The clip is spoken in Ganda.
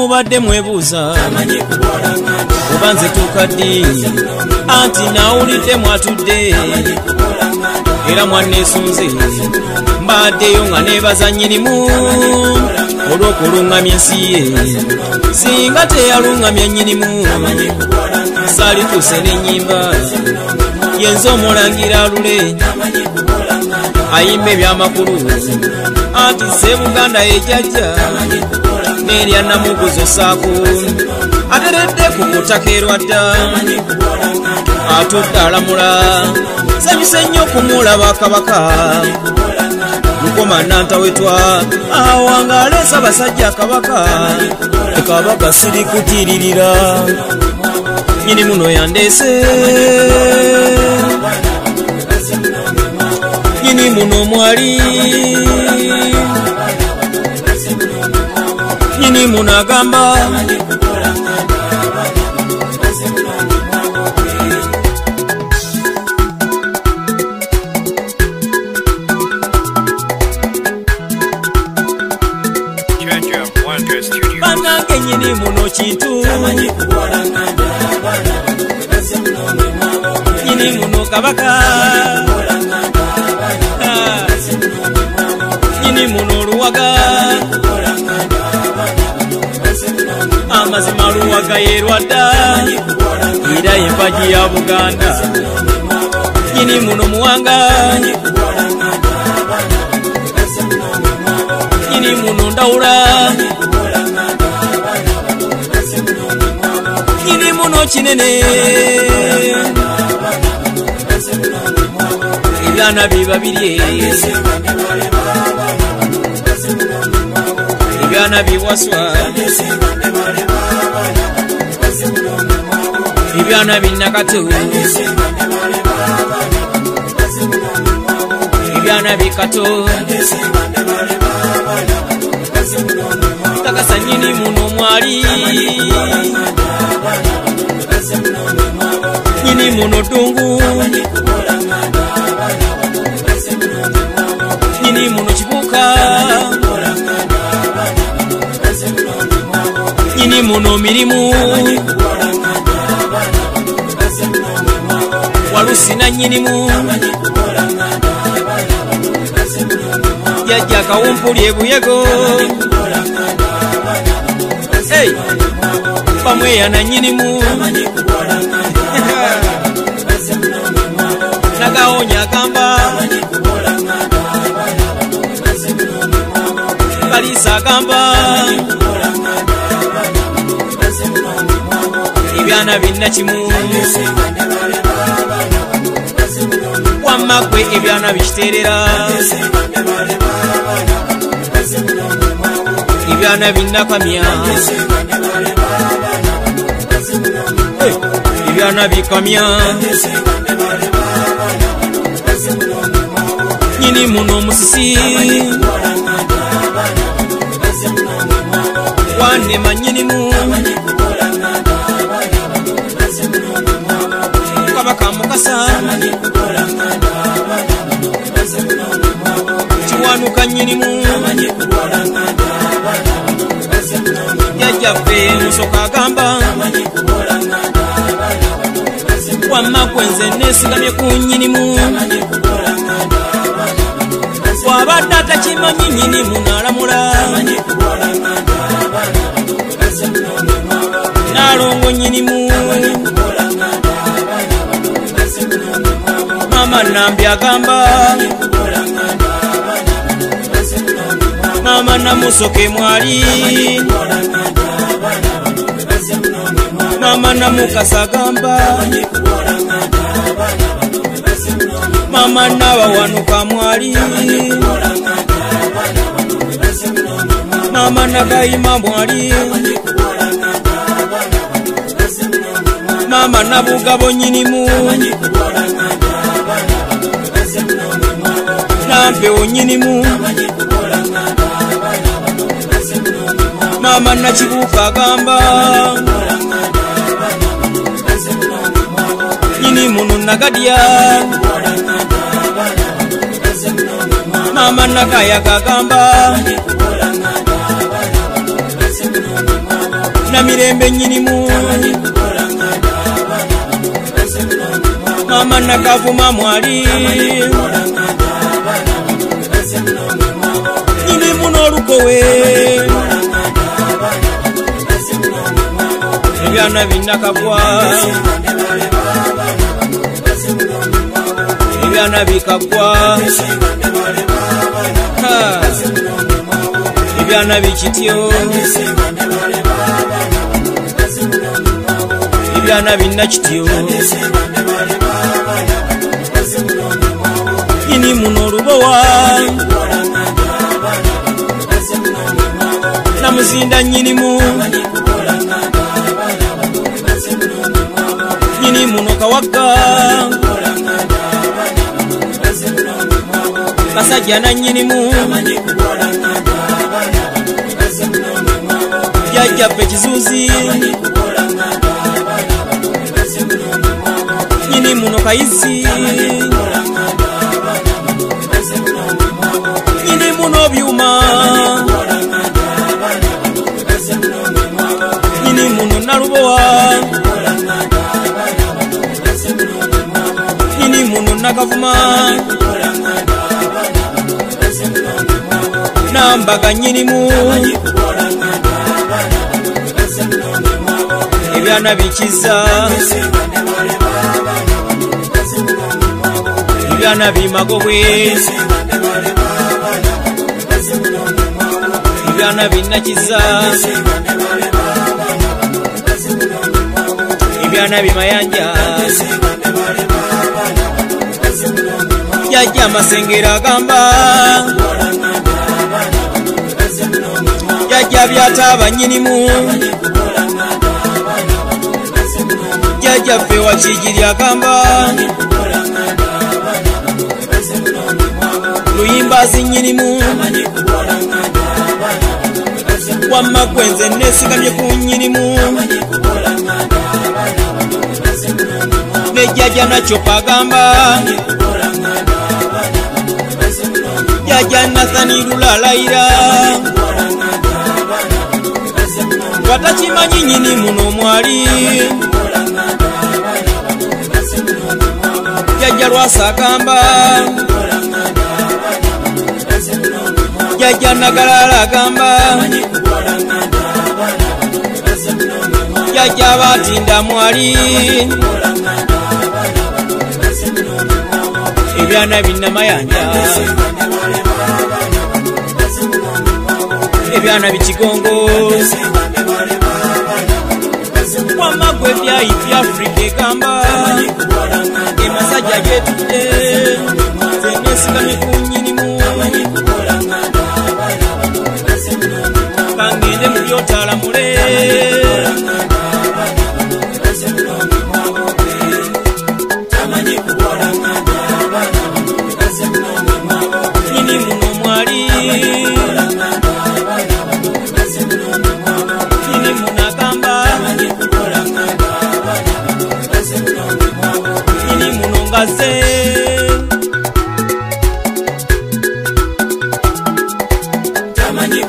mubadde mwebuuza oba nze tukaddi anti nawulidde mwatudde era mwanneesunze mbaddeyo nga neebaza nnyinimu olw'okuluŋŋamya ensi ye singa teyaluŋŋamya nnyinimu saalituuse n'ennyimba yenze omulangira alule ayimba ebyamakulu anti Sseebuganda yejjajja n'erya Namuguzo saako ateredde ku mutaka erwadda atudde alamula sanyuse nnyo kumulaba Kabaka Lukomanda wetwa awanga aleesa basajja Kabaka sirikutiririra nyini muno yandeese nyini muno mwali nyini muno agamba banange nyini muno kintu nyini muno Kabaka nyini muno Luwaga amazima Luwaga yerwadda era empagi ya Buganda nyini muno Muwanga nyini muno Ndawula nyini muno Kinene ebyana biba birye ebyana biwaswa ebyana binakato ebyana bikato takasa nyini muno mwali nyini muno Ddungu nyini muno Kibuuka nyini muno Mirimu Walusina nyinimu yajja Kawumpuli Ebuyego bamweyana nyinimu Nagawonya agamba Kalisa agamba ebyana binnakimu wamma gwe ebyana bikiteerera ebyana binnakamya ebyana bikamya nyini muno Musisi wanema nyinimu Kabaka Mukasa Kiwanuka nyinimu yajjaffe Musoka agamba wamma kwenze neesigamye ku nyinimu wabadde atakimanyi nyinimu n'alamula Nalongo nyinimu Mama Nambi agamba Mama Namusoke mwali Mama Namukasa agamba Mama Nabawanuka mwali Mama Nagayima mwali Mama Nabugabo nyinimu Nampewo nyinimu Mama Nakibuuka agamba nyinimu Nagadya Mama Nakayaga agamba Namirembe nyinimu Mama Nakavuma mwali Nyinimu n'olukowe Ebyana binakavwa Ebyana bikagwa Ebyana bikityo Ebyana binakityo Nyinimu n'olubowa Namuzinda nyinimu Nyinimu n'okawagga Kasajja na nyinimu Jajjaffe kizuuzi Nyinimu n'okayizi Nyinimu n'obyuma Nyinimu n'onalubowa Nyinimu n'onakavuma Nambaga nyinimu Ebyana bikiza Ebyana bimagobwe Ebyana binakiza Ebyana bimayanja Jajja Masengera agamba Jajja byataba nyinimu Jajjaffe Wakijiri agamba Luyimbazi nyinimu Wamma gwenze nesigamye ku nyinimu Ne Jajja Nachopa agamba Jajja Nathani Lulalayira Watakimanyi nyinimu n'omwali Jajja Lwasa agamba Jajja Nagalala agamba Jajja Batinda mwali Ebyana binnamayanja Ebyana bikigongo Wamma gwe byayi bya Afrika egamba Emasajja getudde Zenesigamye ku nyinimu Kangende mu byotalamule Nyinimu n'omwali Nyinimu n'agamba Nyinimu n'ongaze Tamanyi